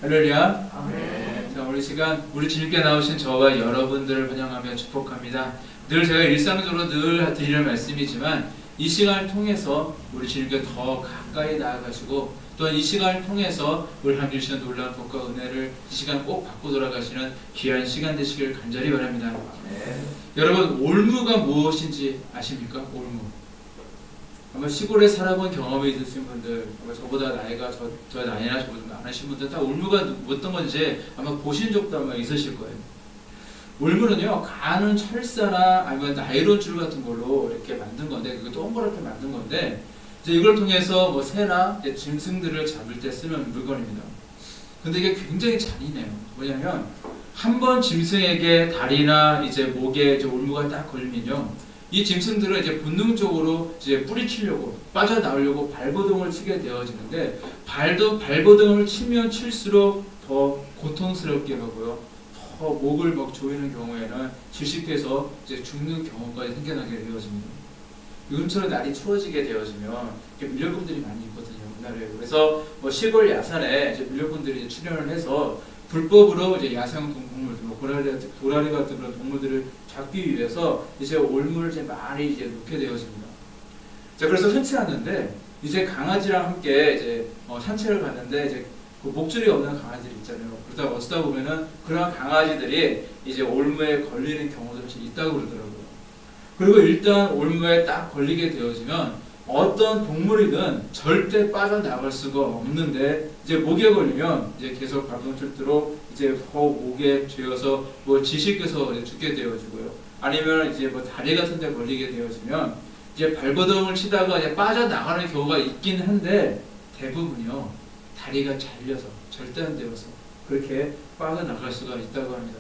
할렐루야. 아멘. 자, 우리 시간 우리 주님께 나오신 저와 여러분들을 환영하며 축복합니다. 늘 제가 일상적으로 늘 드리는 말씀이지만 이 시간을 통해서 우리 주님께 더 가까이 나아가시고 또한 이 시간을 통해서 우리 하나님 주시는 놀라운 복과 은혜를 이 시간 꼭 받고 돌아가시는 귀한 시간 되시길 간절히 바랍니다. 여러분, 올무가 무엇인지 아십니까? 올무. 아마 시골에 살아본 경험이 있으신 분들, 아마 저보다 나이가 저 나이나 저보다 많으신 분들 다 올무가 어떤 건지 아마 보신 적도 아마 있으실 거예요. 올무는요, 가는 철사나 아니면 나이론 줄 같은 걸로 이렇게 만든 건데, 그게 동그랗게 만든 건데, 이제 이걸 통해서 뭐 새나 짐승들을 잡을 때 쓰는 물건입니다. 근데 이게 굉장히 잔인해요. 뭐냐면 한 번 짐승에게 다리나 이제 목에 이제 올무가 딱 걸리면요, 이 짐승들은 이제 본능적으로 이제 뿌리치려고 빠져나오려고 발버둥을 치게 되어지는데, 발버둥을 치면 칠수록 더 고통스럽게 하고요, 더 목을 막 조이는 경우에는 질식해서 이제 죽는 경우까지 생겨나게 되어집니다. 요즘처럼 날이 추워지게 되어지면 밀렵꾼들이 많이 있거든요, 우리나라에. 그래서 뭐 시골 야산에 이제 밀렵꾼들이 출연을 해서 불법으로 이제 야생 동물들, 뭐 도라리 같은 그런 동물들을 잡기 위해서 이제 올무를 이제 많이 이제 놓게 되어집니다. 자, 그래서 흔치 않는데 이제 강아지랑 함께 이제 산책을 갔는데 이제 그 목줄이 없는 강아지들 있잖아요. 그러다 어쩌다 보면은 그런 강아지들이 이제 올무에 걸리는 경우도 사실 있다고 그러더라고요. 그리고 일단 올무에 딱 걸리게 되어지면 어떤 동물이든 절대 빠져나갈 수가 없는데, 이제 목에 걸리면 이제 계속 발버둥칠도록 이제 목에 쥐어서 뭐 지식해서 죽게 되어지고요. 아니면 이제 뭐 다리 같은 데 걸리게 되어지면 이제 발버둥을 치다가 이제 빠져나가는 경우가 있긴 한데, 대부분이요, 다리가 잘려서 절단되어서 그렇게 빠져나갈 수가 있다고 합니다.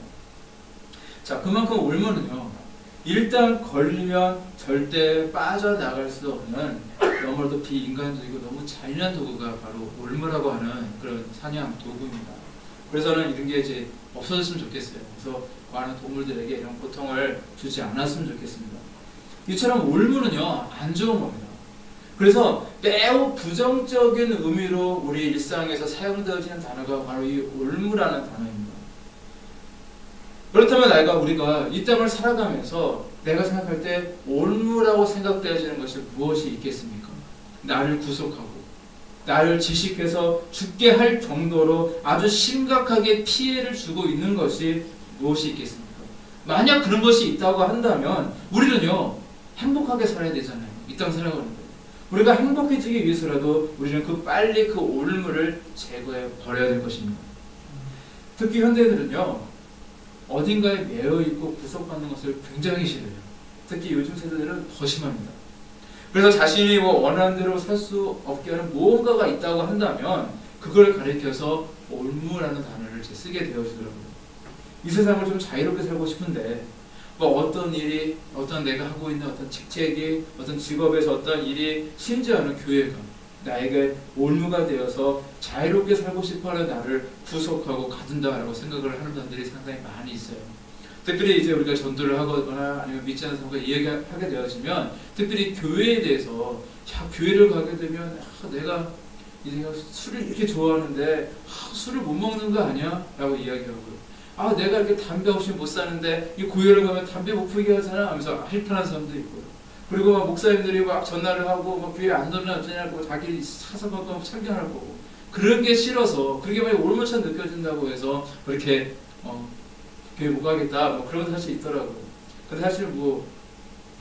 자, 그만큼 올무는요, 일단 걸리면 절대 빠져나갈 수 없는 너무나도 비인간적이고 너무 잔인한 도구가 바로 올무라고 하는 그런 사냥 도구입니다. 그래서는 이런 게 이제 없어졌으면 좋겠어요. 그래서 많은 동물들에게 이런 고통을 주지 않았으면 좋겠습니다. 이처럼 올무는요, 안 좋은 겁니다. 그래서 매우 부정적인 의미로 우리 일상에서 사용되어지는 단어가 바로 이 올무라는 단어입니다. 그렇다면 우리가 이 땅을 살아가면서 내가 생각할 때 올무라고 생각되어지는 것이 무엇이 있겠습니까? 나를 구속하고 나를 지식해서 죽게 할 정도로 아주 심각하게 피해를 주고 있는 것이 무엇이 있겠습니까? 만약 그런 것이 있다고 한다면 우리는요, 행복하게 살아야 되잖아요. 이 땅 살아가는데 우리가 행복해지기 위해서라도 우리는 빨리 그 올무를 제거해 버려야 될 것입니다. 특히 현대인들은요, 어딘가에 매여 있고 구속받는 것을 굉장히 싫어해요. 특히 요즘 세대들은 더 심합니다. 그래서 자신이 뭐 원하는 대로 살 수 없게 하는 무언가가 있다고 한다면 그걸 가리켜서 올무라는 단어를 쓰게 되어지더라고요. 이 세상을 좀 자유롭게 살고 싶은데 뭐 어떤 일이, 어떤 내가 하고 있는 어떤 직책이, 어떤 직업에서 어떤 일이, 심지어는 교회가 나에게 올무가 되어서 자유롭게 살고 싶어하는 나를 구속하고 가둔다라고 생각을 하는 사람들이 상당히 많이 있어요. 특별히 이제 우리가 전도를 하거나 아니면 믿지 않는 사람과 이야기하게 되어지면, 특별히 교회에 대해서, 교회를 가게 되면 내가 술을 이렇게 좋아하는데 술을 못 먹는 거 아니야? 라고 이야기하고요. 내가 이렇게 담배 없이 못 사는데 이 교회를 가면 담배 못 피게 하잖아 하면서 힐탄한 사람도 있고요. 그리고 목사님들이 전화를 하고 교회 안 들으면 어쩌냐고 자기 사서 참견할 거고, 그런 게 싫어서, 그게 만약 올무처럼 느껴진다고 해서 그렇게 교회 못 가겠다 그런 거 사실 있더라고요. 근데 사실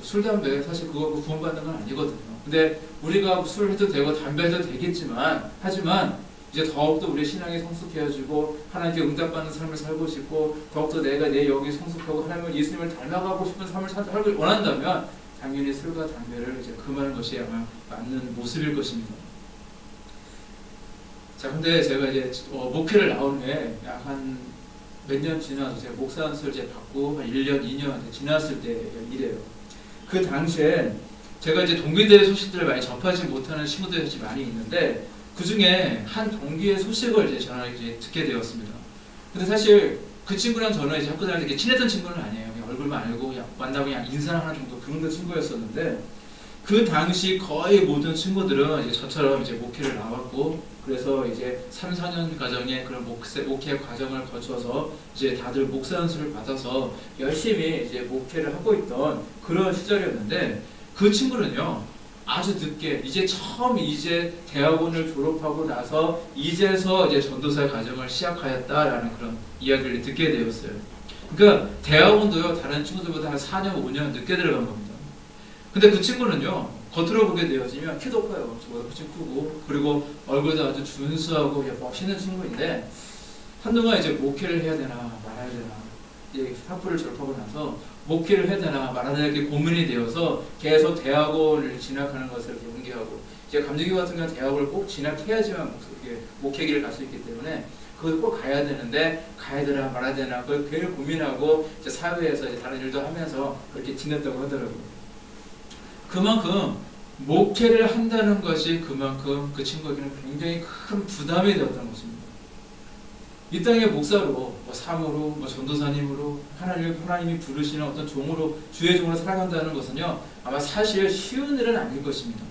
술, 담배 사실 그거 구원받는 건 아니거든요. 근데 우리가 술 해도 되고 담배 해도 되겠지만, 하지만 이제 더욱더 우리 신앙이 성숙해지고 하나님께 응답받는 삶을 살고 싶고, 더욱더 내가 내 영이 성숙하고 하나님을, 예수님을 닮아가고 싶은 삶을 살길 원한다면 당연히 술과 담배를 이제 금하는 것이 아마 맞는 모습일 것입니다. 자, 근데 제가 이제 목회를 나온 후에 약 한 몇 년 지나서 제가 목사 안수를 이제 받고 한 1년, 2년 지났을 때 일이에요. 그 당시에 제가 이제 동기들의 소식들을 많이 접하지 못하는 친구들이 사실 많이 있는데, 그 중에 한 동기의 소식을 이제 저는 이제 듣게 되었습니다. 근데 사실 그 친구랑 저는 이제 학교 다닐 때 친했던 친구는 아니에요. 그냥 얼굴만 알고 만나고 그냥 인사하는 정도 그런 친구였었는데, 그 당시 거의 모든 친구들은 이제 저처럼 이제 목회를 나왔고, 그래서 이제 3, 4년 과정의 그런 목회 과정을 거쳐서 이제 다들 목사 연수를 받아서 열심히 이제 목회를 하고 있던 그런 시절이었는데, 그 친구는요, 아주 늦게 이제 처음 이제 대학원을 졸업하고 나서 이제서 이제 전도사 과정을 시작하였다라는 그런 이야기를 듣게 되었어요. 그러니까 대학원도요, 다른 친구들보다 한 4년, 5년 늦게 들어간 겁니다. 근데 그 친구는요, 겉으로 보게 되어지면 키도 커요. 저보다 훨씬 크고, 그리고 얼굴도 아주 준수하고 멋있는 친구인데, 한동안 이제 목회를 해야 되나 말아야 되나, 이제 학부를 졸업하고 나서 목회를 해야 되나 말아야 되나 이렇게 고민이 되어서 계속 대학원을 진학하는 것을 연기하고, 이제 감리교 같은 경우는 대학원을 꼭 진학해야지만 목회길을 갈 수 있기 때문에 그걸 꼭 가야 되는데, 가야 되나 말아야 되나 그걸 계속 고민하고 이제 사회에서 이제 다른 일도 하면서 그렇게 지냈다고 하더라고요. 그만큼 목회를 한다는 것이 그만큼 그 친구에게는 굉장히 큰 부담이 되었던 것입니다. 이 땅의 목사로, 뭐 사모로, 뭐 전도사님으로 하나님이 부르시는 어떤 종으로, 주의 종으로 살아간다는 것은요, 아마 사실 쉬운 일은 아닐 것입니다.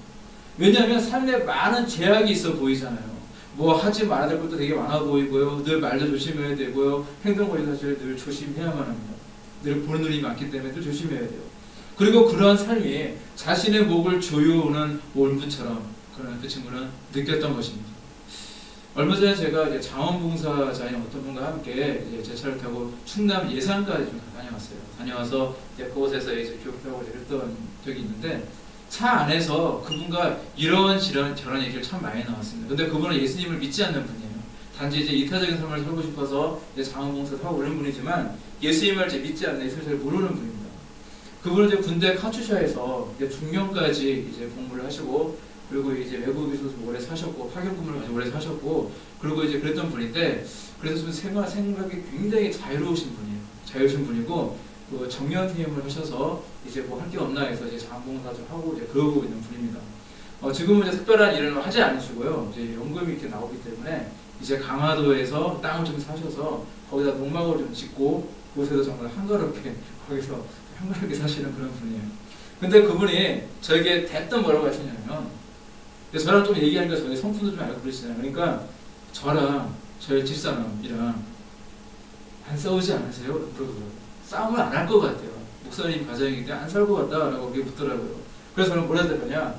왜냐하면 삶에 많은 제약이 있어 보이잖아요. 뭐 하지 말아야 될 것도 되게 많아 보이고요, 늘 말도 조심해야 되고요, 행동거리도 사실 늘 조심해야만 합니다. 늘 보는 눈이 많기 때문에 늘 조심해야 돼요. 그리고 그러한 삶이 자신의 목을 조여오는 올무처럼 그런 그 친구는 느꼈던 것입니다. 얼마 전에 제가 이제 자원봉사자인 어떤 분과 함께 이제 제 차를 타고 충남 예산까지 좀 다녀왔어요. 다녀와서 이제 그곳에서 이제 교육하고 이랬던 적이 있는데, 차 안에서 그분과 이런 저런 얘기를 참 많이 나왔습니다. 근데 그분은 예수님을 믿지 않는 분이에요. 단지 이제 이타적인 삶을 살고 싶어서 이제 자원봉사 하고 그런 분이지만, 예수님을 이제 믿지 않는, 예수님을 잘 모르는 분입니다. 그분은 이제 군대 카투샤에서 이제 중령까지 이제 복무를 하시고, 그리고 이제 외국에서 오래 사셨고, 파견 근무를 아주 오래 사셨고, 그리고 이제 그랬던 분인데, 그래서 좀 생각이 굉장히 자유로우신 분이에요. 자유로우신 분이고, 그 정년 퇴임을 하셔서 이제 뭐 할 게 없나 해서 이제 자원봉사 좀 하고 이제 그러고 있는 분입니다. 지금은 이제 특별한 일은 하지 않으시고요, 이제 연금이 이렇게 나오기 때문에 이제 강화도에서 땅을 좀 사셔서 거기다 농막을 좀 짓고, 그곳에서 정말 한가롭게 거기서 한가롭게 사시는 그런 분이에요. 근데 그분이 저에게 대뜸 뭐라고 하시냐면, 저랑 좀 얘기하니까 저희 성품도 좀 알고 그러시잖아요. 그러니까 저랑 저희 집사람이랑 안 싸우지 않으세요? 그러더라고요. 싸움을 안 할 것 같아요. 목사님 가정이기 때문에 안 살 것 같다라고 그렇게 묻더라고요. 그래서 저는 뭐라 해야 되냐,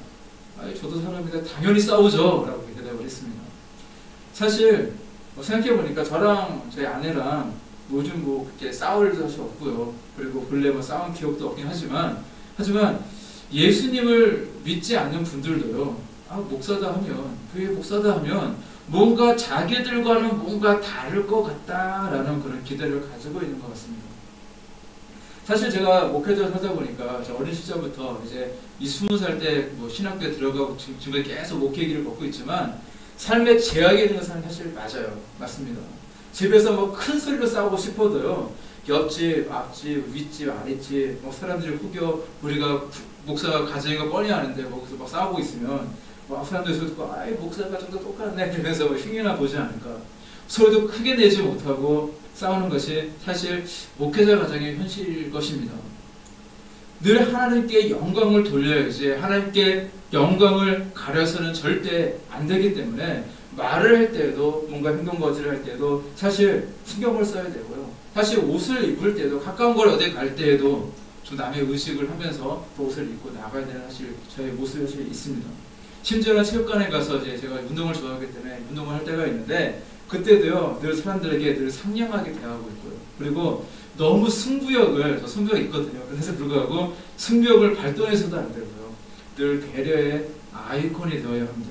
저도 사람인데 당연히 싸우죠 라고 대답을 했습니다. 사실 생각해보니까 저랑 저희 아내랑 요즘 뭐 그렇게 싸울 일도 사실 없고요. 그리고 근래 뭐 싸운 기억도 없긴 하지만 예수님을 믿지 않는 분들도요, 목사다 하면, 교회 목사다 하면 뭔가 자기들과는 뭔가 다를 것 같다라는 그런 기대를 가지고 있는 것 같습니다. 사실 제가 목회자를 하다 보니까 어린 시절부터 이제 이 20살 때 뭐 신학교에 들어가고 지금 계속 목회 길을 걷고 있지만, 삶의 제약이 있는 것은 사실 맞아요. 맞습니다. 집에서 뭐 큰 소리로 싸우고 싶어도요, 옆집, 앞집, 윗집, 아랫집, 뭐 사람들이 후겨, 우리가 목사가 가정이가 뻔히 아는데 거기서 막 싸우고 있으면 막 사람들이 듣고, 아이 목사가 좀 더 똑같네 그러면서 뭐 흉이나 보지 않을까, 소리도 크게 내지 못하고 싸우는 것이 사실 목회자 가정의 현실일 것입니다. 늘 하나님께 영광을 돌려야지, 하나님께 영광을 가려서는 절대 안 되기 때문에, 말을 할 때도, 뭔가 행동거지를 할 때도 사실 신경을 써야 되고요. 사실 옷을 입을 때도, 가까운 걸 어디 갈 때에도 좀 남의 의식을 하면서 그 옷을 입고 나가야 되는 사실 저의 모습이 사실 있습니다. 심지어는 체육관에 가서 이제 제가 운동을 좋아하기 때문에 운동을 할 때가 있는데, 그때도요, 늘 사람들에게 늘 상냥하게 대하고 있고요. 그리고 너무 승부욕이 있거든요. 그래서 불구하고 승부욕을 발동해서도 안 되고요. 늘 배려의 아이콘이 되어야 합니다.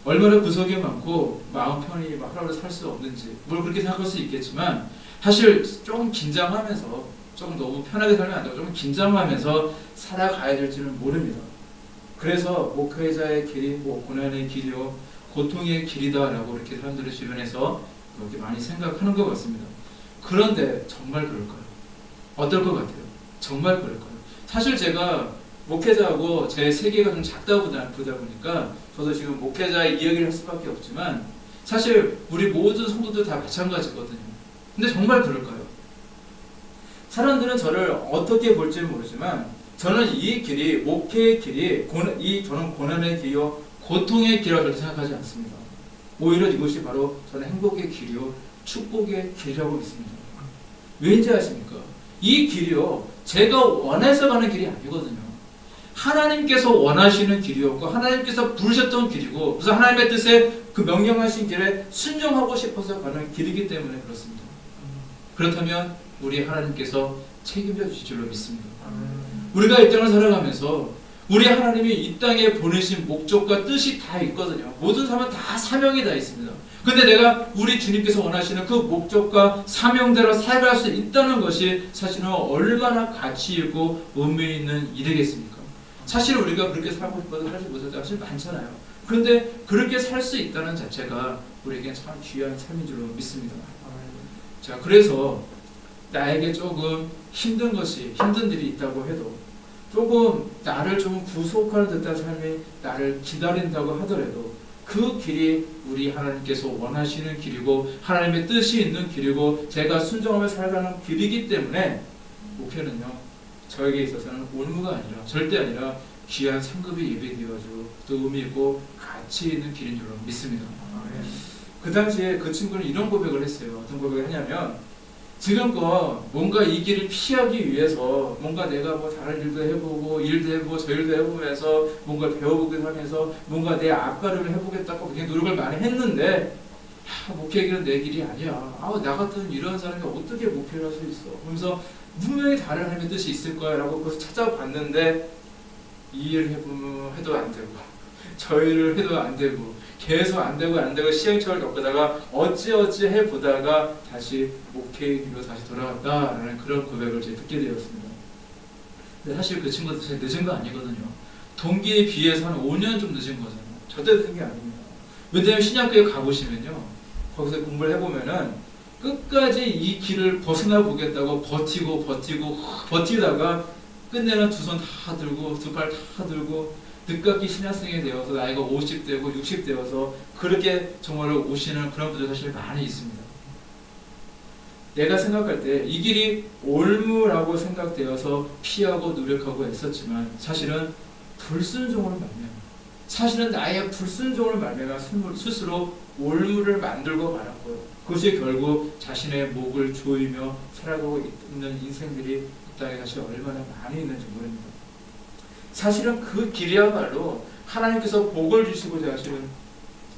얼마나 구석이 많고 마음 편히 막 하루를 살 수 없는지, 뭘 그렇게 생각할 수 있겠지만, 사실 좀 긴장하면서, 좀 너무 편하게 살면 안 되고 좀 긴장하면서 살아가야 될지는 모릅니다. 그래서 목회자의 길이 뭐 고난의 길이요, 고통의 길이다라고 이렇게 사람들의 주변에서 그렇게 많이 생각하는 것 같습니다. 그런데 정말 그럴까요? 어떨 것 같아요? 정말 그럴까요? 사실 제가 목회자하고 제 세계가 좀 작다 보니까 저도 지금 목회자의 이야기를 할 수밖에 없지만, 사실 우리 모든 성도들 다 마찬가지거든요. 근데 정말 그럴까요? 사람들은 저를 어떻게 볼지 모르지만, 저는 이 길이, 목회의 길이, 저는 고난의 길이요, 고통의 길이라고 생각하지 않습니다. 오히려 이것이 바로 저는 행복의 길이요 축복의 길이라고 믿습니다. 왠지 아십니까? 이 길이요 제가 원해서 가는 길이 아니거든요. 하나님께서 원하시는 길이었고 하나님께서 부르셨던 길이고 그래서 하나님의 뜻에 그 명령하신 길에 순종하고 싶어서 가는 길이기 때문에 그렇습니다. 그렇다면 우리 하나님께서 책임져 주실 줄로 믿습니다. 우리가 이 땅을 살아가면서 우리 하나님이 이 땅에 보내신 목적과 뜻이 다 있거든요. 모든 사람은 다 사명이 다 있습니다. 근데 내가 우리 주님께서 원하시는 그 목적과 사명대로 살아갈 수 있다는 것이 사실은 얼마나 가치 있고 의미 있는 일이겠습니까? 사실 우리가 그렇게 살고 싶어도 살지 못할 때가 사실 많잖아요. 그런데 그렇게 살 수 있다는 자체가 우리에겐 참 귀한 삶인 줄로 믿습니다. 자, 그래서 나에게 조금 힘든 일이 있다고 해도 조금 나를 좀 구속하는 듯한 삶이 나를 기다린다고 하더라도 그 길이 우리 하나님께서 원하시는 길이고 하나님의 뜻이 있는 길이고 제가 순종하며 살아가는 길이기 때문에 목회는요 저에게 있어서는 올무가 아니라 절대 아니라 귀한 상급이 예배되어지고 또 의미 있고 가치 있는 길인 줄로 믿습니다. 그 당시에 그 친구는 이런 고백을 했어요. 어떤 고백을 했냐면 지금껏 뭔가 이 길을 피하기 위해서 뭔가 내가 뭐 다른 일도 해보고 일도 해보고 저 일도 해보면서 뭔가 배워보기도 하면서 뭔가 내 앞가림을 해보겠다고 굉장히 노력을 많이 했는데 목회길은 내 길이 아니야. 나 같은 이런 사람이 어떻게 목회를 할 수 있어. 그러면서 분명히 다른 하나님의 뜻이 있을 거야 라고 그것을 찾아봤는데 이 일을 해도 안 되고 저 일을 해도 안 되고 계속 안 되고 시행착오를 겪다가 어찌 해보다가 다시 목회의 길로 다시 돌아갔다라는 그런 고백을 제가 듣게 되었습니다. 근데 사실 그 친구도 사실 늦은 거 아니거든요. 동기에 비해서 한 5년 좀 늦은 거잖아요. 절대 늦은 게 아닙니다. 왜냐하면 신약교회 가보시면요. 거기서 공부를 해보면은 끝까지 이 길을 벗어나 보겠다고 버티다가 끝내는 두 손 다 들고 두 팔 다 들고 늦깎이 신학생이 되어서 나이가 50대고 60대여서 그렇게 정말로 오시는 그런 분들 사실 많이 있습니다. 내가 생각할 때 이 길이 올무라고 생각되어서 피하고 노력하고 애썼지만 사실은 불순종을 말미암아 사실은 나의 불순종을 말미암아 스스로 올무를 만들고 말았고요. 그것이 결국 자신의 목을 조이며 살아가고 있는 인생들이 이 땅에 사실 얼마나 많이 있는지 모릅니다. 사실은 그 길이야말로 하나님께서 복을 주시고자 하시는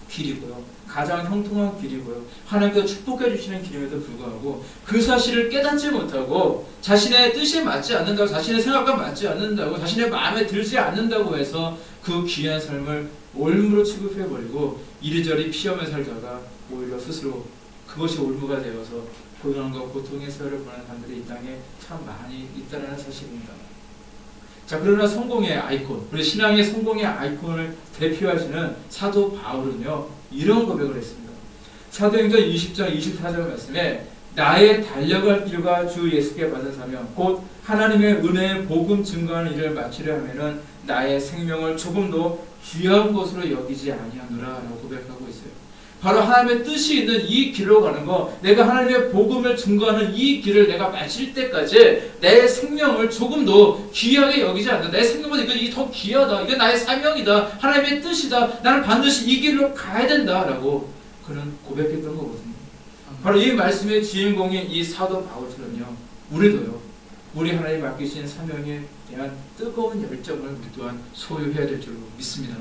길이고요. 가장 형통한 길이고요. 하나님께서 축복해 주시는 길임에도 불구하고 그 사실을 깨닫지 못하고 자신의 뜻에 맞지 않는다고 자신의 생각과 맞지 않는다고 자신의 마음에 들지 않는다고 해서 그 귀한 삶을 올무로 취급해버리고 이리저리 피하며 살다가 오히려 스스로 그것이 올무가 되어서 고난과 고통의 세월을 보내는 사람들이 이 땅에 참 많이 있다는 사실입니다. 자, 그러나 성공의 아이콘, 우리 신앙의 성공의 아이콘을 대표하시는 사도 바울은요, 이런 고백을 했습니다. 사도행전 20장 24절 말씀에 나의 달려갈 길과 주 예수께 받은 사명, 곧 하나님의 은혜의 복음 증거하는 일을 마치려 하면은 나의 생명을 조금도 귀한 것으로 여기지 아니하노라 라고 고백하고 있어요. 바로 하나님의 뜻이 있는 이 길로 가는 거, 내가 하나님의 복음을 증거하는 이 길을 내가 마칠 때까지 내 생명을 조금도 귀하게 여기지 않는다. 내 생명보다 이게 더 귀하다. 이게 나의 사명이다. 하나님의 뜻이다. 나는 반드시 이 길로 가야 된다라고 그는 고백했던 거거든요. 바로 이 말씀의 주인공인 이 사도 바울처럼요, 우리도요, 우리 하나님 맡기신 사명에 대한 뜨거운 열정을 우리 또한 소유해야 될 줄로 믿습니다.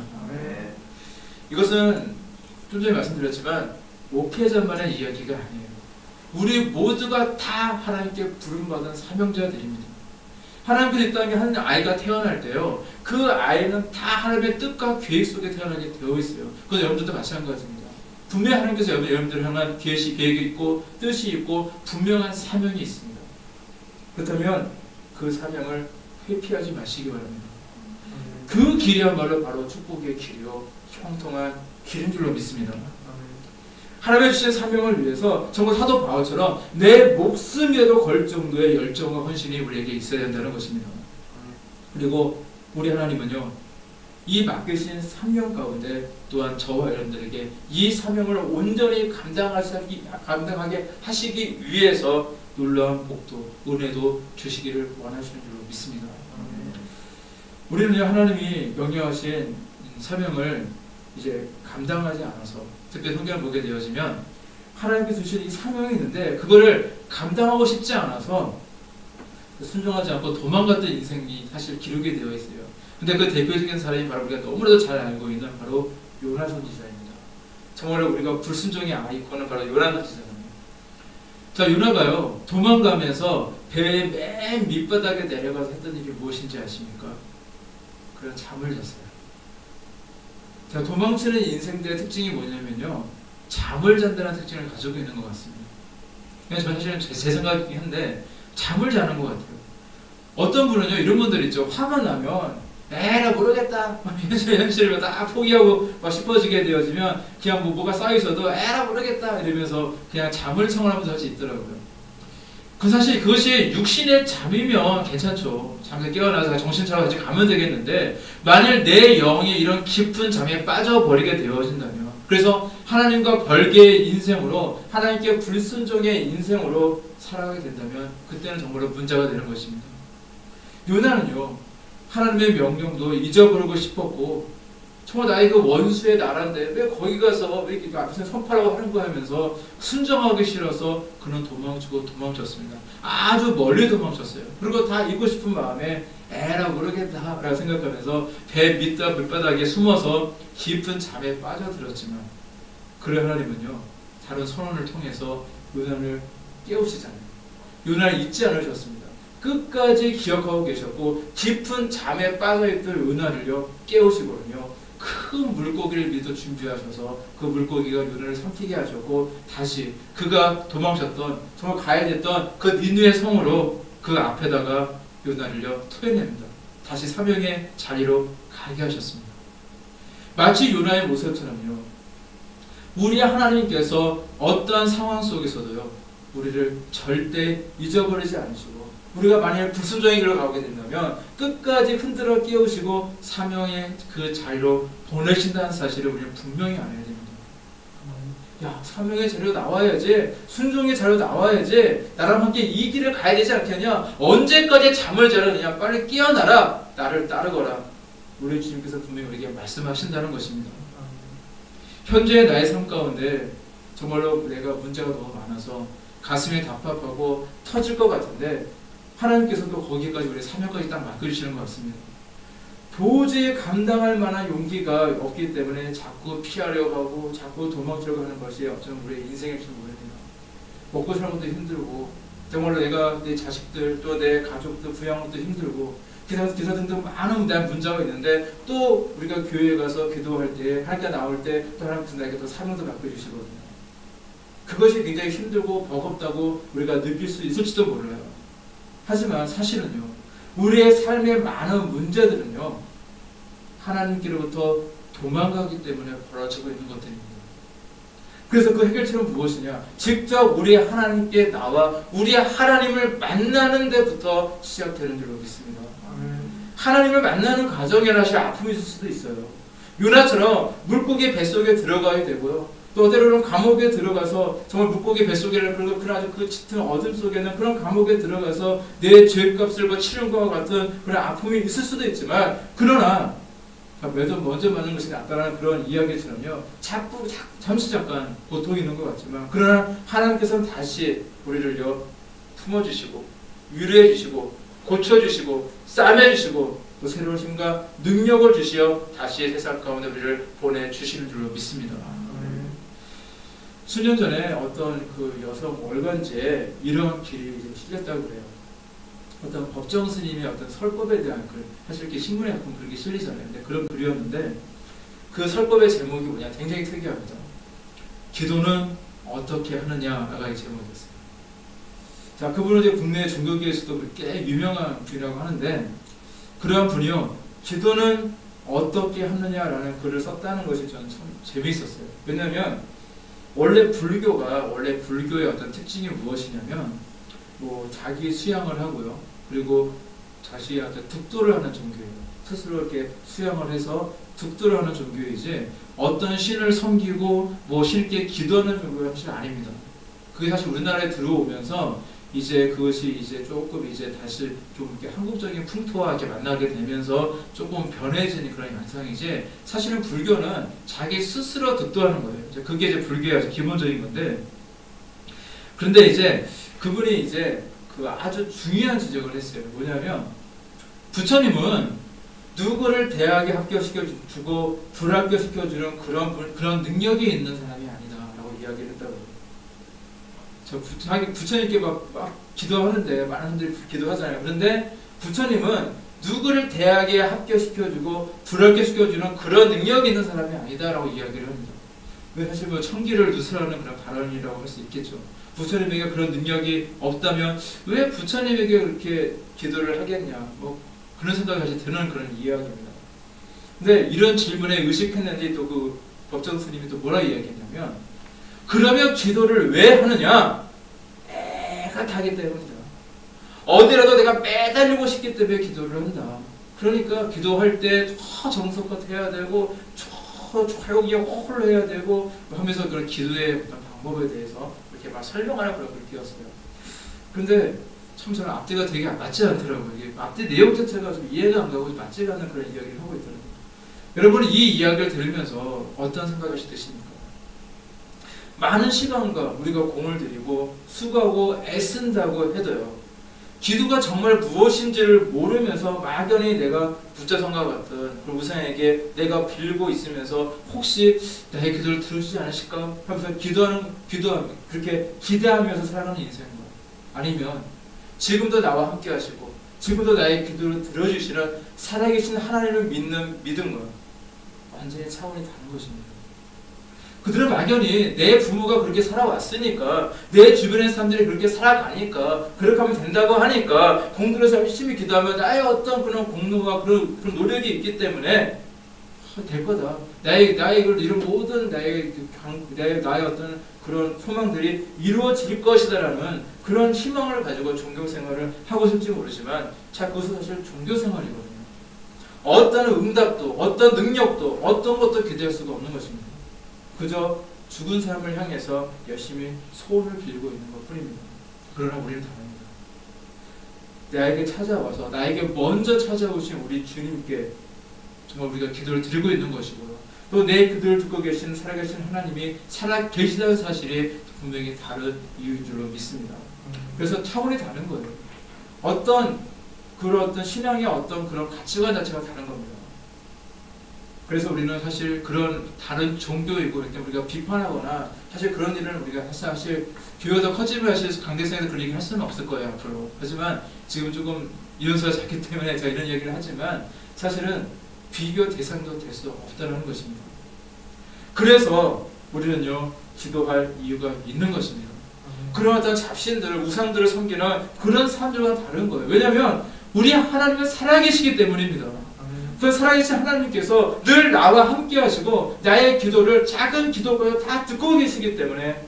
이것은 좀 전에 말씀드렸지만 목회자만의 이야기가 아니에요. 우리 모두가 다 하나님께 부름받은 사명자들입니다. 하나님께서 이 땅에 한 아이가 태어날 때요, 그 아이는 다 하나님의 뜻과 계획 속에 태어나게 되어 있어요. 그건 여러분들도 마찬가지입니다. 분명히 하나님께서 여러분들을 향한 계획이 있고 뜻이 있고 분명한 사명이 있습니다. 그렇다면 그 사명을 회피하지 마시기 바랍니다. 그 길이야말로 바로 축복의 길이요 형통한 길인 줄로 믿습니다. 하나님의 주신 사명을 위해서 정말 사도 바울처럼 내 목숨에도 걸 정도의 열정과 헌신이 우리에게 있어야 된다는 것입니다. 그리고 우리 하나님은요, 이 맡기신 사명 가운데 또한 저와 여러분들에게 이 사명을 온전히 감당하게 하시기 위해서 놀라운 복도, 은혜도 주시기를 원하시는 줄로 믿습니다. 우리는 하나님이 명령하신 사명을 이제 감당하지 않아서 특별히 성경을 보게 되어지면 하나님께서 주신 이 사명이 있는데 그거를 감당하고 싶지 않아서 순종하지 않고 도망갔던 인생이 사실 기록이 되어 있어요. 근데 그 대표적인 사람이 바로 우리가 너무나도 잘 알고 있는 바로 요나 선지자입니다. 정말 우리가 불순종의 아이콘은 바로 요나 선지자입니다. 자, 요나가요 도망가면서 배의 맨 밑바닥에 내려가서 했던 일이 무엇인지 아십니까? 그런 잠을 잤어요. 자, 도망치는 인생들의 특징이 뭐냐면요, 잠을 잔다는 특징을 가지고 있는 것 같습니다. 그냥 저는 사실은 제 생각이긴 한데 잠을 자는 것 같아요. 어떤 분은요 이런 분들 있죠. 화가 나면 에라 모르겠다 현실을 다 포기하고 막 싶어지게 되어지면 그냥 뭐가 쌓여있어도 에라 모르겠다 이러면서 그냥 잠을 청하면서 할 수 있더라고요. 그 사실 그것이 육신의 잠이면 괜찮죠. 잠에서 깨어나서 정신 차려가지고 가면 되겠는데 만일 내 영이 이런 깊은 잠에 빠져버리게 되어진다면, 그래서 하나님과 별개의 인생으로 하나님께 불순종의 인생으로 살아가게 된다면 그때는 정말로 문제가 되는 것입니다. 요나는요 하나님의 명령도 잊어버리고 싶었고 정말 나의 그 원수의 나라인데 왜 거기 가서 왜 이렇게 앞에서 선포라고 하는 거 하면서 순정하기 싫어서 그는 도망쳤습니다. 아주 멀리 도망쳤어요. 그리고 다 잊고 싶은 마음에 에라 모르겠다 라고 생각하면서 배 밑바닥에 숨어서 깊은 잠에 빠져들었지만 그래 하나님은요 다른 선언을 통해서 요나를 깨우시잖아요. 요나를 잊지 않으셨습니다. 끝까지 기억하고 계셨고 깊은 잠에 빠져있던 요나를요 깨우시거든요. 큰 물고기를 미리 준비하셔서 그 물고기가 요나를 삼키게 하셨고 다시 그가 도망쳤던 정말 가야 됐던 그 니느웨 성으로 그 앞에다가 요나를요 토해냅니다. 다시 사명의 자리로 가게 하셨습니다. 마치 요나의 모습처럼요 우리 하나님께서 어떠한 상황 속에서도요 우리를 절대 잊어버리지 않으시고 우리가 만약 불순종의 길로 가게 된다면 끝까지 흔들어 깨우시고 사명의 그 자리로 보내신다는 사실을 우리는 분명히 알아야 됩니다. 야, 사명의 자리로 나와야지, 순종의 자리로 나와야지, 나랑 함께 이 길을 가야 되지 않겠냐? 언제까지 잠을 자려느냐? 빨리 깨어나라, 나를 따르거라. 우리 주님께서 분명히 우리에게 말씀하신다는 것입니다. 현재의 나의 삶 가운데 정말로 내가 문제가 너무 많아서 가슴이 답답하고 터질 것 같은데 하나님께서도 거기까지 우리 사명까지 딱 맡겨주시는 것 같습니다. 도저히 감당할 만한 용기가 없기 때문에 자꾸 피하려고 하고 자꾸 도망치려고 하는 것이 어쩌면 우리의 인생일지 모릅니다. 먹고 사는 것도 힘들고 정말로 내가 내 자식들 또 내 가족들 부양하는 것도 힘들고 기사 등등 많은 문제가 있는데 또 우리가 교회에 가서 기도할 때 하나님께 나올 때 또 하나님께서 나에게 또 사명도 맡겨주시거든요. 그것이 굉장히 힘들고 버겁다고 우리가 느낄 수 있을지도 몰라요. 하지만 사실은요 우리의 삶의 많은 문제들은요 하나님께로부터 도망가기 때문에 벌어지고 있는 것들입니다. 그래서 그 해결책은 무엇이냐? 직접 우리 하나님께 나와 우리 하나님을 만나는 데부터 시작되는 줄로 믿습니다. 하나님을 만나는 과정에 사실 아픔이 있을 수도 있어요. 요나처럼 물고기 뱃속에 들어가야 되고요. 또 때로는 감옥에 들어가서 정말 물고기 뱃속에는 그런 아주 그 짙은 어둠 속에는 그런 감옥에 들어가서 내 죄값을 치른 것과 같은 그런 아픔이 있을 수도 있지만 그러나 매도 먼저 맞는 것이 낫다라는 그런 이야기처럼요 잠시 잠깐 고통이 있는 것 같지만 그러나 하나님께서는 다시 우리를요 품어주시고 위로해주시고 고쳐주시고 싸매주시고 또 새로운 힘과 능력을 주시어 다시 세상 가운데 우리를 보내주시는 줄로 믿습니다. 수년 전에 어떤 그 여성 월간지에 이런 길이 이제 실렸다고 그래요. 어떤 법정 스님의 어떤 설법에 대한 글, 사실 이렇게 신문에 가끔 그렇게 실리잖아요. 근데 그런 글이었는데 그 설법의 제목이 뭐냐, 굉장히 특이합니다. 기도는 어떻게 하느냐가 제목이었어요. 자, 그분은 이제 국내 종교계에서도 꽤 유명한 분이라고 하는데 그러한 분이요, 기도는 어떻게 하느냐라는 글을 썼다는 것이 저는 참 재미있었어요. 왜냐하면 원래 불교의 어떤 특징이 무엇이냐면 뭐 자기 수양을 하고요. 그리고 자신이 어떤 득도를 하는 종교예요. 스스로 이렇게 수양을 해서 득도를 하는 종교이지 어떤 신을 섬기고 뭐 신께 기도하는 종교가 사실 아닙니다. 그게 사실 우리나라에 들어오면서 이제 그것이 이제 조금 이제 다시 좀 이렇게 한국적인 풍토와 이렇게 만나게 되면서 조금 변해지는 그런 현상이지, 사실은 불교는 자기 스스로 득도하는 거예요. 이제 그게 이제 불교의 아주 기본적인 건데, 그런데 이제 그분이 이제 그 아주 중요한 지적을 했어요. 뭐냐면 부처님은 누구를 대학에 합격시켜주고 불합격시켜주는 그런 능력이 있는 사람이 아니다라고 이야기를 했다고 해요. 부처님께 막 기도하는데 많은 사람들이 기도하잖아요. 그런데 부처님은 누구를 대학에 합격시켜주고 불합격시켜주는 그런 능력이 있는 사람이 아니다라고 이야기를 합니다. 사실 뭐 청기를 누설하는 그런 발언이라고 할 수 있겠죠. 부처님에게 그런 능력이 없다면 왜 부처님에게 그렇게 기도를 하겠냐, 뭐 그런 생각이 사실 드는 그런 이야기입니다. 근데 이런 질문에 의식했는지 또 그 법정 스님이 또 뭐라 이야기했냐면, 그러면 기도를 왜 하느냐? 내가 타기 때문이다. 어디라도 내가 매달리고 싶기 때문에 기도를 한다. 그러니까 기도할 때 더 정성껏 해야 되고 조용히 홀로 해야 되고 하면서 그런 기도의 방법에 대해서 이렇게 막 설명하는 그런 글을 띄웠어요. 근데 참 저는 앞뒤가 되게 맞지 않더라고요. 이게 앞뒤 내용 자체가 좀 이해가 안 가고 맞지가 않는 그런 이야기를 하고 있더라고요. 여러분은 이 이야기를 들으면서 어떤 생각이 드십니까? 많은 시간과 우리가 공을 들이고 수고하고 애쓴다고 해도요, 기도가 정말 무엇인지를 모르면서 막연히 내가 부처성과 같은 그 우상에게 내가 빌고 있으면서 혹시 나의 기도를 들어주지 않으실까 하면서 기도하며 그렇게 기대하면서 살아가는 인생인 거예요. 아니면 지금도 나와 함께 하시고 지금도 나의 기도를 들어주시는 살아계신 하나님을 믿는 믿음은 완전히 차원이 다른 것입니다. 그들은 막연히 내 부모가 그렇게 살아왔으니까, 내 주변의 사람들이 그렇게 살아가니까, 그렇게 하면 된다고 하니까, 공들여서 열심히 기도하면 나의 어떤 그런 공로와 그런 노력이 있기 때문에 될 거다. 나의 이런 모든 나의 어떤 그런 소망들이 이루어질 것이다라는 그런 희망을 가지고 종교 생활을 하고 있을지 모르지만, 자, 그것은 사실 종교 생활이거든요. 어떤 응답도, 어떤 능력도, 어떤 것도 기대할 수가 없는 것입니다. 그저 죽은 사람을 향해서 열심히 소원을 빌고 있는 것 뿐입니다. 그러나 우리는 다릅니다. 나에게 찾아와서 나에게 먼저 찾아오신 우리 주님께 정말 우리가 기도를 드리고 있는 것이고요. 또 내 기도를 듣고 계신 살아계신 하나님이 살아 계시다는 사실이 분명히 다른 이유인 줄로 믿습니다. 그래서 차원이 다른 거예요. 어떤 신앙의 어떤 그런 가치관 자체가 다른 겁니다. 그래서 우리는 사실 그런 다른 종교이고 그렇기 때문에 우리가 비판하거나 사실 그런 일은 우리가 사실 교회가 더 커지면 사실 강대상에서 그런 얘기 할 수는 없을 거예요, 앞으로. 하지만 지금 조금 이론수가 작기 때문에 제가 이런 얘기를 하지만 사실은 비교 대상도 될 수 없다는 것입니다. 그래서 우리는요, 기도할 이유가 있는 것입니다. 그런 어떤 잡신들, 우상들을 섬기는 그런 사람들과 다른 거예요. 왜냐하면 우리 하나님은 살아계시기 때문입니다. 그 살아계신 하나님께서 늘 나와 함께 하시고 나의 기도를 작은 기도가 다 듣고 계시기 때문에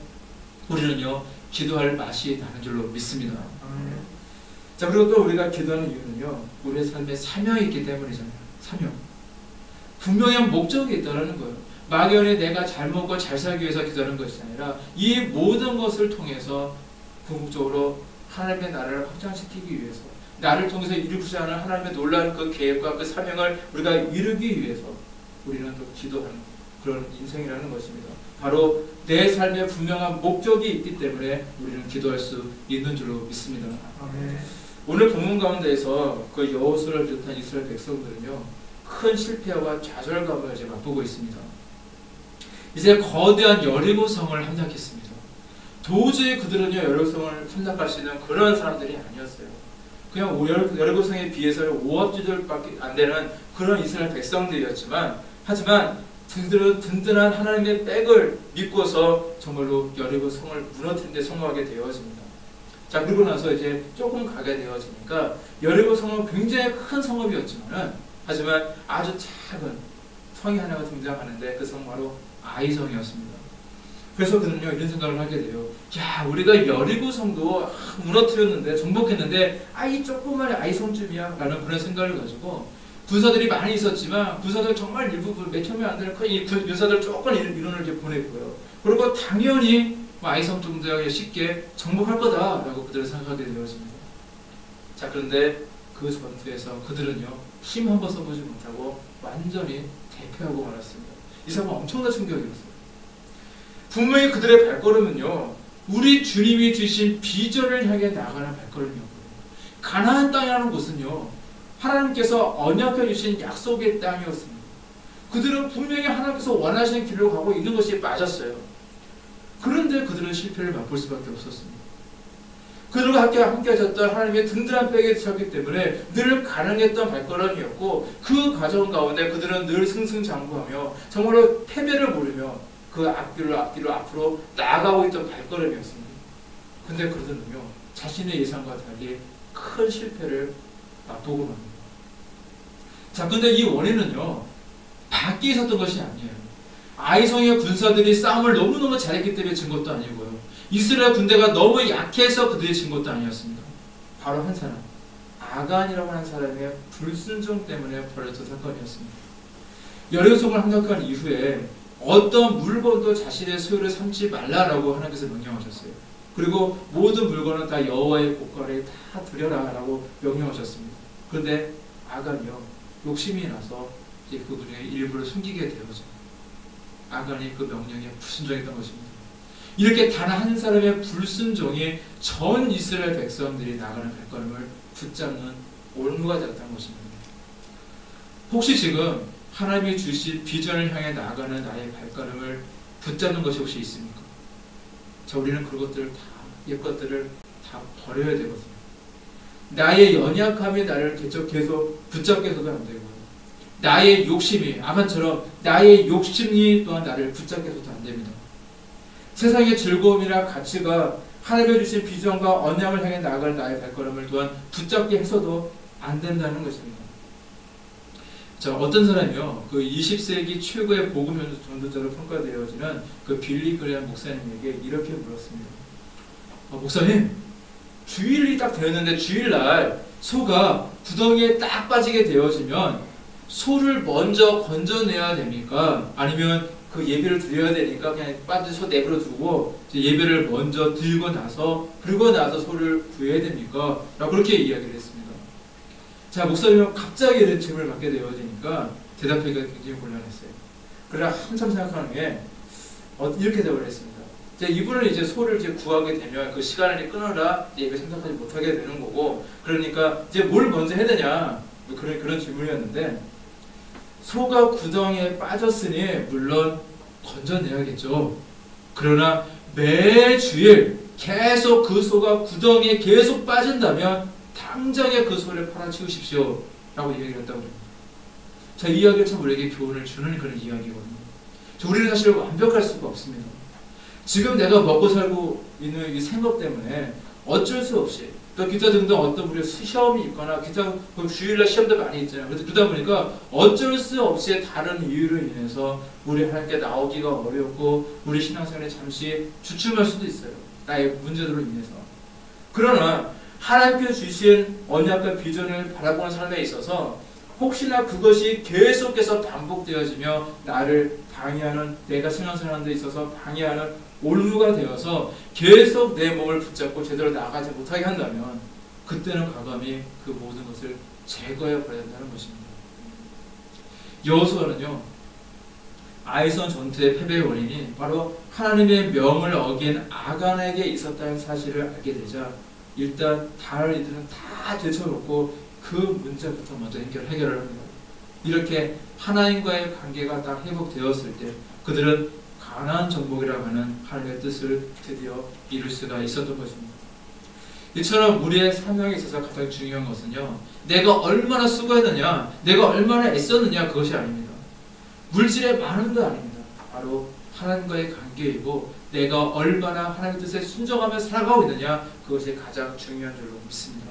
우리는요, 기도할 맛이 나는 줄로 믿습니다. 자, 그리고 또 우리가 기도하는 이유는요, 우리의 삶에 사명이 있기 때문이잖아요. 사명. 분명한 목적이 있다는 거예요. 막연히 내가 잘 먹고 잘 살기 위해서 기도하는 것이 아니라 이 모든 것을 통해서 궁극적으로 하나님의 나라를 확장시키기 위해서, 나를 통해서 이루고자 하는 하나님의 놀라운 그 계획과 그 사명을 우리가 이루기 위해서 우리는 또 기도하는 그런 인생이라는 것입니다. 바로 내 삶에 분명한 목적이 있기 때문에 우리는 기도할 수 있는 줄로 믿습니다. 오늘 본문 가운데에서 그 여호수아를 비롯한 이스라엘 백성들은요, 큰 실패와 좌절감을 이제 맛보고 있습니다. 이제 거대한 여리고성을 함락했습니다. 도저히 그들은요, 여리고성을 함락할 수 있는 그런 사람들이 아니었어요. 그냥 여리고성에 비해서 오합지졸밖에 안 되는 그런 이스라엘 백성들이었지만, 하지만 그들은 든든한 하나님의 백을 믿고서 정말로 여리고성을 무너뜨린 데 성공하게 되어집니다. 자, 그리고 나서 이제 조금 가게 되어지니까 여리고성은 굉장히 큰 성읍이었지만, 하지만 아주 작은 성이 하나가 등장하는데 그 성 바로 아이성이었습니다. 그래서 그는요, 이런 생각을 하게 돼요. 야, 우리가 여리고성도 무너뜨렸는데, 정복했는데, 이 조그만 아이성쯤이야 라는 그런 생각을 가지고 군사들이 많이 있었지만, 군사들 정말 일부 몇천 명 안 되는 큰 군사들 조금 인원을 이렇게 보냈고요. 그리고 당연히 아이성 정도야 쉽게 정복할 거다라고 그들은 생각하게 되었습니다. 자, 그런데 그 전투에서 그들은요, 힘 한번 써보지 못하고 완전히 대패하고 말았습니다. 이 사람은 엄청난 충격이었어요. 분명히 그들의 발걸음은요, 우리 주님이 주신 비전을 향해 나가는 발걸음이었거든요. 가나안 땅이라는 곳은요, 하나님께서 언약해 주신 약속의 땅이었습니다. 그들은 분명히 하나님께서 원하시는 길로 가고 있는 것이 맞았어요. 그런데 그들은 실패를 맛볼 수밖에 없었습니다. 그들과 함께 하셨던 하나님의 든든한 백에 섰기 때문에 늘 가능했던 발걸음이었고, 그 과정 가운데 그들은 늘 승승장구하며 정말로 패배를 모르며 그 앞길로 앞으로 나아가고 있던 발걸음이었습니다. 근데 그들은요, 자신의 예상과 달리 큰 실패를 맛보고 맙니다. 자, 근데 이 원인은요, 밖에 있었던 것이 아니에요. 아이성의 군사들이 싸움을 너무너무 잘했기 때문에 진 것도 아니고요, 이스라엘 군대가 너무 약해서 그들이 진 것도 아니었습니다. 바로 한 사람, 아간이라고 하는 사람의 불순종 때문에 벌어진 사건이었습니다. 여리고성을 함락한 이후에 어떤 물건도 자신의 소유를 삼지 말라라고 하나님께서 명령하셨어요. 그리고 모든 물건은 다 여호와의 곳간에 다 드려라라고 명령하셨습니다. 그런데 아간이요, 욕심이 나서 이제 그분의 일부를 숨기게 되어져. 아간이 그 명령에 불순종했던 것입니다. 이렇게 단 한 사람의 불순종이 전 이스라엘 백성들이 나가는 발걸음을 붙잡는 올무가 되었다는 것입니다. 혹시 지금 하나님이 주신 비전을 향해 나아가는 나의 발걸음을 붙잡는 것이 혹시 있습니까? 자, 우리는 그것들을 다, 옛것들을 다 버려야 되거든요. 나의 연약함이 나를 계속 붙잡게 해서도 안 되고요, 나의 욕심이, 아간처럼 나의 욕심이 또한 나를 붙잡게 해서도 안 됩니다. 세상의 즐거움이나 가치가 하나님이 주신 비전과 언약을 향해 나아갈 나의 발걸음을 또한 붙잡게 해서도 안 된다는 것입니다. 자, 어떤 사람이요, 그 20세기 최고의 복음 전도자로 평가되어지는 그 빌리 그레엄 목사님에게 이렇게 물었습니다. 목사님, 주일이 딱 되었는데 주일날 소가 구덩이에 딱 빠지게 되어지면 소를 먼저 건져내야 됩니까? 아니면 그 예배를 드려야 되니까 그냥 빠진 소 내버려 두고 예배를 먼저 드리고 나서 소를 구해야 됩니까? 라고 그렇게 이야기를 했습니다. 자, 목사님은 갑자기 이런 질문을 받게 되어지니까 대답하기가 굉장히 곤란했어요. 그러나 한참 생각하는 게 이렇게 되어버렸습니다. 이분은 이제 소를 이제 구하게 되면 그 시간을 끊어라 예배 생각하지 못하게 되는 거고, 그러니까 이제 뭘 먼저 해야 되냐, 그런 질문이었는데, 소가 구덩이에 빠졌으니 물론 건져내야겠죠. 그러나 매주일 계속 그 소가 구덩이에 계속 빠진다면 당장에 그 소를 팔아치우십시오 라고 이야기를 했다고 합니다. 자, 이 이야기가 참 우리에게 교훈을 주는 그런 이야기거든요. 우리는 사실 완벽할 수가 없습니다. 지금 내가 먹고 살고 있는 이 생각 때문에 어쩔 수 없이, 또 기타 등등 어떤 우리가 시험이 있거나 기타 주일날 시험도 많이 있잖아요. 그러다 보니까 어쩔 수 없이 다른 이유로 인해서 우리 하나님께 나오기가 어렵고 우리 신앙생활에 잠시 주춤할 수도 있어요, 나의 문제들로 인해서. 그러나 하나님께서 주신 언약과 비전을 바라보는 삶에 있어서 혹시나 그것이 계속해서 반복되어지며 나를 방해하는, 내가 신앙생활하는 데 있어서 방해하는 올무가 되어서 계속 내 몸을 붙잡고 제대로 나가지 못하게 한다면 그때는 과감히 그 모든 것을 제거해 버려야 된다는 것입니다. 여호수아는요, 아이성 전투의 패배의 원인이 바로 하나님의 명을 어긴 아간에게 있었다는 사실을 알게 되자 일단 다른 이들은 다 제쳐놓고 그 문제부터 먼저 해결을 합니다. 이렇게 하나님과의 관계가 딱 회복되었을 때 그들은 가나안 정복이라고 하는 하나님의 뜻을 드디어 이룰 수가 있었던 것입니다. 이처럼 우리의 사명에 있어서 가장 중요한 것은요, 내가 얼마나 수고했느냐, 내가 얼마나 애썼느냐, 그것이 아닙니다. 물질의 많음도 아닙니다. 바로 하나님과의 관계이고 내가 얼마나 하나님의 뜻에 순종하며 살아가고 있느냐, 그것이 가장 중요한 줄로 믿습니다.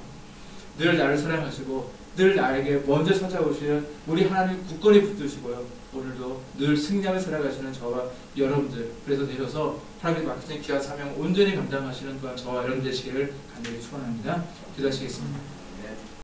늘 나를 사랑하시고 늘 나에게 먼저 찾아오시는 우리 하나님 굳건히 붙드시고요, 오늘도 늘 승리하며 살아가시는 저와 여러분들, 그래서 되셔서 하나님의 맡기신 귀한 사명 온전히 감당하시는 또한 저와 여러분 되시기를 간절히 축원합니다. 기도하시겠습니다.